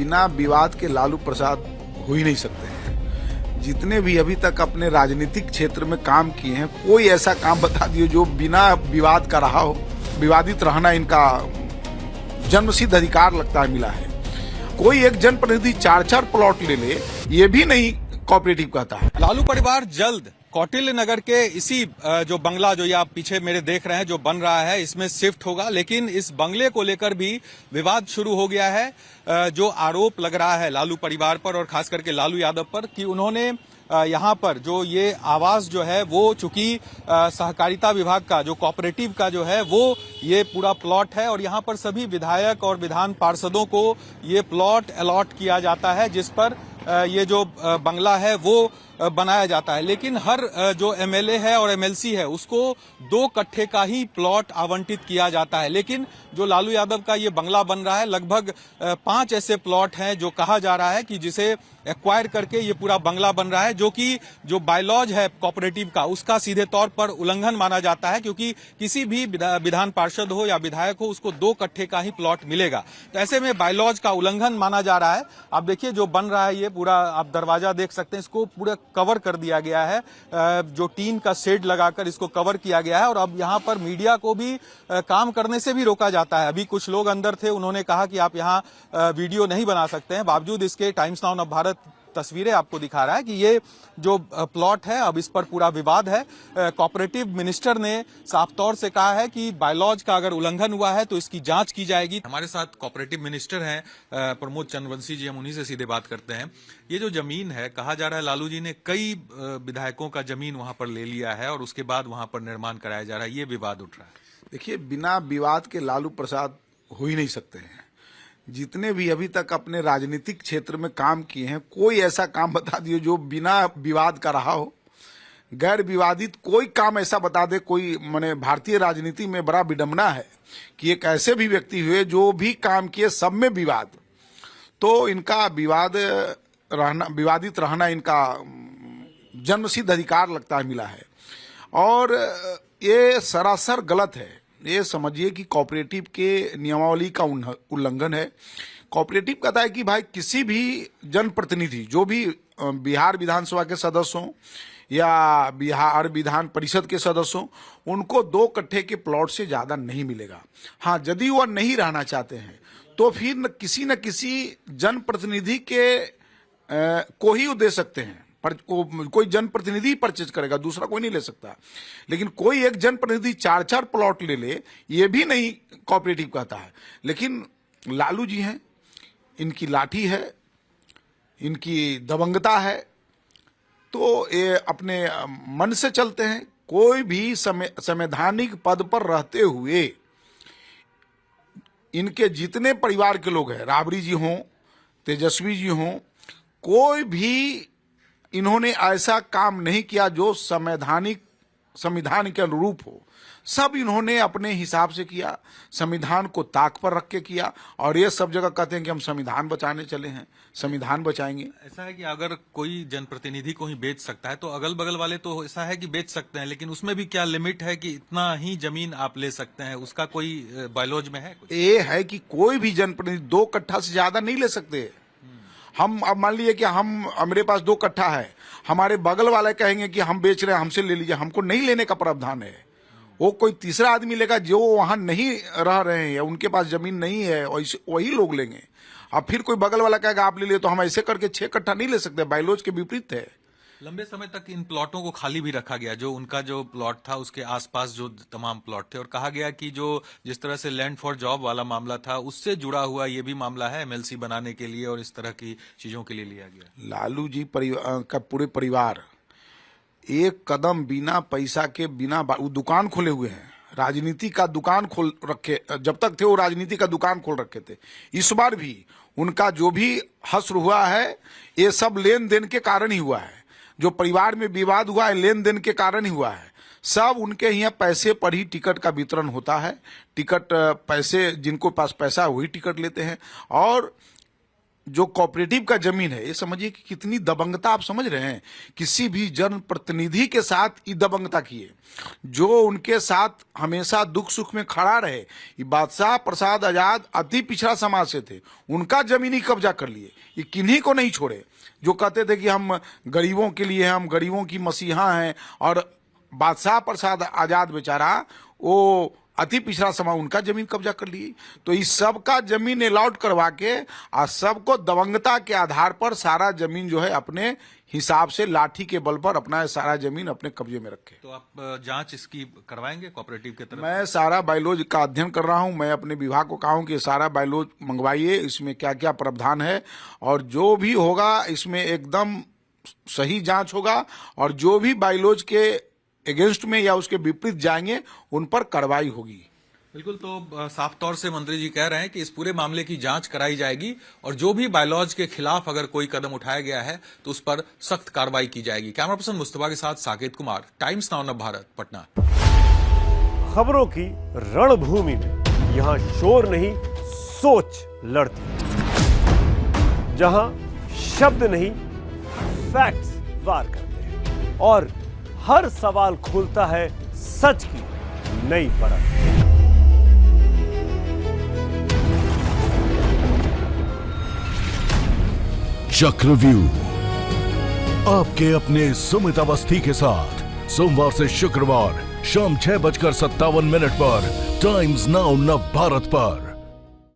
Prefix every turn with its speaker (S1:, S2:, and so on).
S1: बिना विवाद के लालू प्रसाद हो ही नहीं सकते हैं। जितने भी अभी तक अपने राजनीतिक क्षेत्र में काम किए हैं, कोई ऐसा काम बता दिए जो बिना विवाद का रहा हो। विवादित रहना इनका जन्मसिद्ध अधिकार लगता है मिला है। कोई एक जनप्रतिनिधि 4-4 प्लॉट ले ले, ये भी नहीं कोऑपरेटिव कहता है।
S2: लालू परिवार जल्द कौटिल्य नगर के इसी जो बंगला जो ये आप पीछे मेरे देख रहे हैं जो बन रहा है, इसमें शिफ्ट होगा। लेकिन इस बंगले को लेकर भी विवाद शुरू हो गया है। जो आरोप लग रहा है लालू परिवार पर और खास करके लालू यादव पर कि उन्होंने यहाँ पर जो ये आवास जो है वो चूंकि सहकारिता विभाग का जो कोऑपरेटिव का जो है वो ये पूरा प्लॉट है और यहाँ पर सभी विधायक और विधान पार्षदों को ये प्लॉट अलॉट किया जाता है, जिस पर ये जो बंगला है वो बनाया जाता है। लेकिन हर जो एमएलए है और एमएलसी है उसको 2 कट्ठे का ही प्लॉट आवंटित किया जाता है। लेकिन जो लालू यादव का ये बंगला बन रहा है, लगभग 5 ऐसे प्लॉट हैं जो कहा जा रहा है कि जिसे एक्वायर करके ये पूरा बंगला बन रहा है, जो कि जो बायलॉज है कोऑपरेटिव का उसका सीधे तौर पर उल्लंघन माना जाता है, क्योंकि किसी भी विधान पार्षद हो या विधायक हो उसको 2 कट्ठे का ही प्लॉट मिलेगा। तो ऐसे में बायलॉज का उल्लंघन माना जा रहा है। आप देखिए जो बन रहा है ये पूरा, आप दरवाजा देख सकते हैं, इसको पूरा कवर कर दिया गया है। जो टीन का शेड लगाकर इसको कवर किया गया है और अब यहाँ पर मीडिया को भी काम करने से भी रोका जाता है। अभी कुछ लोग अंदर थे, उन्होंने कहा कि आप यहाँ वीडियो नहीं बना सकते हैं। बावजूद इसके टाइम्स नाउ ऑफ भारत तस्वीरें आपको दिखा रहा है कि ये जो प्लॉट है अब इस पर पूरा विवाद है। कोऑपरेटिव मिनिस्टर ने साफ तौर से कहा है कि बायलॉज का अगर उल्लंघन हुआ है तो इसकी जांच की जाएगी। हमारे साथ कोऑपरेटिव मिनिस्टर हैं प्रमोद चंद्रवंशी जी, हम उन्हीं से सीधे बात करते हैं। ये जो जमीन है, कहा जा रहा है लालू जी ने कई विधायकों का जमीन वहां पर ले लिया है और उसके बाद वहां पर निर्माण कराया जा रहा है, ये विवाद उठ रहा है।
S1: देखिए, बिना विवाद के लालू प्रसाद हो ही नहीं सकते हैं। जितने भी अभी तक अपने राजनीतिक क्षेत्र में काम किए हैं, कोई ऐसा काम बता दिए जो बिना विवाद का रहा हो। गैर विवादित कोई काम ऐसा बता दे, कोई माने भारतीय राजनीति में बड़ा विडंबना है कि एक ऐसे भी व्यक्ति हुए जो भी काम किए सब में विवाद। तो इनका विवादित रहना इनका जन्मसिद्ध अधिकार लगता है मिला है और ये सरासर गलत है। ये समझिए कि कोऑपरेटिव के नियमावली का उल्लंघन है। कोऑपरेटिव कहता है कि भाई किसी भी जनप्रतिनिधि, जो भी बिहार विधानसभा के सदस्य हों या बिहार विधान परिषद के सदस्य हों, उनको 2 कट्ठे के प्लॉट से ज्यादा नहीं मिलेगा। हाँ, यदि वह नहीं रहना चाहते हैं तो फिर न किसी जनप्रतिनिधि के को ही दे सकते हैं। पर कोई जनप्रतिनिधि परचेज करेगा, दूसरा कोई नहीं ले सकता। लेकिन कोई एक जनप्रतिनिधि 4-4 प्लॉट ले ले, ये भी नहीं कोऑपरेटिव कहता है। लेकिन लालू जी हैं, इनकी लाठी है, इनकी दबंगता है, तो ये अपने मन से चलते हैं। कोई भी संवैधानिक पद पर रहते हुए इनके जितने परिवार के लोग हैं, राबड़ी जी हों, तेजस्वी जी हों, कोई भी इन्होंने ऐसा काम नहीं किया जो संविधान के अनुरूप हो। सब इन्होंने अपने हिसाब से किया, संविधान को ताक पर रख के किया और ये सब जगह कहते हैं कि हम संविधान बचाने चले हैं, संविधान बचाएंगे।
S2: ऐसा है कि अगर कोई जनप्रतिनिधि को ही बेच सकता है तो अगल बगल वाले तो ऐसा है कि बेच सकते हैं, लेकिन उसमें भी क्या लिमिट है कि इतना ही जमीन आप ले सकते हैं? उसका कोई बायलॉज में है?
S1: ये है कि कोई भी जनप्रतिनिधि 2 कट्ठा से ज्यादा नहीं ले सकते। हम अब मान लीजिए कि मेरे पास 2 कट्ठा है, हमारे बगल वाले कहेंगे कि हम बेच रहे हैं, हमसे ले लीजिए, हमको नहीं लेने का प्रावधान है। वो कोई तीसरा आदमी लेगा जो वहां नहीं रह रहे हैं, उनके पास जमीन नहीं है, वही लोग लेंगे। अब फिर कोई बगल वाला कहेगा आप ले लिए, तो हम ऐसे करके 6 कट्ठा नहीं ले सकते, बायलॉज के विपरीत है।
S2: लंबे समय तक इन प्लॉटों को खाली भी रखा गया, जो उनका जो प्लॉट था उसके आसपास जो तमाम प्लॉट थे, और कहा गया कि जो जिस तरह से लैंड फॉर जॉब वाला मामला था उससे जुड़ा हुआ ये भी मामला है, एमएलसी बनाने के लिए और इस तरह की चीजों के लिए लिया गया।
S1: लालू जी का पूरे परिवार एक कदम बिना पैसा के, बिना दुकान खोले हुए हैं, राजनीति का दुकान खोल रखे। जब तक थे वो राजनीति का दुकान खोल रखे थे। इस बार भी उनका जो भी हश्र हुआ है ये सब लेन देन के कारण ही हुआ है। जो परिवार में विवाद हुआ है लेन देन के कारण ही हुआ है। सब उनके यहाँ पैसे पर ही टिकट का वितरण होता है। टिकट पैसे, जिनको पास पैसा वही टिकट लेते हैं। और जो कोऑपरेटिव का जमीन है, ये समझिए कि कितनी दबंगता आप समझ रहे हैं। किसी भी जनप्रतिनिधि के साथ ये दबंगता किए, जो उनके साथ हमेशा दुख सुख में खड़ा रहे। ये बादशाह प्रसाद आजाद अति पिछड़ा समाज से थे, उनका जमीनी कब्जा कर लिए। ये किन्हीं को नहीं छोड़े जो कहते थे कि हम गरीबों के लिए, हम गरीबों की मसीहा हैं। और बादशाह प्रसाद आजाद बेचारा वो अति पिछड़ा समाज, उनका जमीन कब्जा कर लिए। तो इस सब का जमीन अलॉट करवा के और सबको दबंगता के आधार पर सारा जमीन जो है अपने हिसाब से लाठी के बल पर अपना सारा जमीन अपने कब्जे में रखे।
S2: तो आप जांच इसकी करवाएंगे कोऑपरेटिव के तरफ?
S1: मैं सारा बायलॉज का अध्ययन कर रहा हूं। मैं अपने विभाग को कहा हूं कि सारा बायलॉज मंगवाइए, इसमें क्या क्या प्रावधान है, और जो भी होगा इसमें एकदम सही जांच होगा। और जो भी बायलॉज के अगेंस्ट में या उसके विपरीत जाएंगे उन पर कार्रवाई होगी।
S2: बिल्कुल। तो साफ तौर से मंत्री जी कह रहे हैं कि इस पूरे मामले की जांच कराई जाएगी और जो भी बायलॉज के खिलाफ अगर कोई कदम उठाया गया है तो उस पर सख्त कार्रवाई की जाएगी। कैमरा पर्सन मुस्तफा के साथ साकेत कुमार, टाइम्स नाउ नव भारत, पटना।
S3: खबरों की रणभूमि में यहाँ शोर नहीं, सोच लड़ती है। जहां शब्द नहीं, फैक्ट्स वार करते हैं और हर सवाल खोलता है सच की नई परत।
S4: चक्रव्यूह आपके अपने सुमित अवस्थी के साथ सोमवार से शुक्रवार शाम 6:57 पर टाइम्स नाउ नव भारत पर।